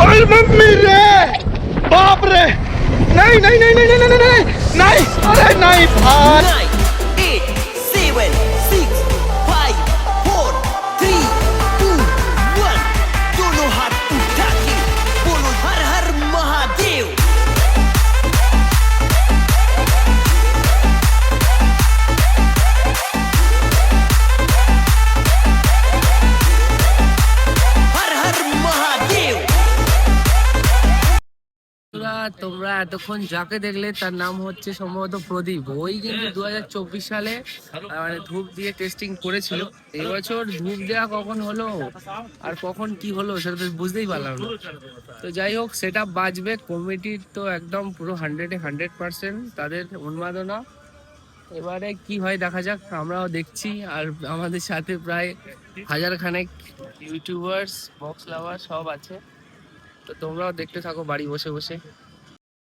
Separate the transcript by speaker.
Speaker 1: ओए मम्मी रे बाप रे नहीं नहीं नहीं नहीं नहीं नहीं नहीं अरे नहीं भाई
Speaker 2: 9, 8, 7, 6, 5, 4, 3, 2, 1 दोनों हाथ उठा के बोलो हर हर महादेव। हर हर महादेव।
Speaker 3: তোমরা এতক্ষণ যাকে দেখলে তার নাম হচ্ছে সম্ভবত প্রদীপ। ওই কিন্তু 2024 সালে মানে ধূপ দিয়ে টেস্টিং করেছিল। এবছর ধূপ দেওয়া কখন হলো আর কখন কি হলো সেটা তো বুঝতেই পারলাম না। তো যাই হোক, সেটা বাজবে কমিটির তো একদম পুরো 100% তাদের উন্মাদনা। এবারে কি হয় দেখা যাক, আমরাও দেখছি। আর আমাদের সাথে প্রায় 1000 খানেক ইউটিউবার্স, বক্স লাভার সব আছে। তো তোমরাও দেখতে থাকো বাড়ি বসে বসে।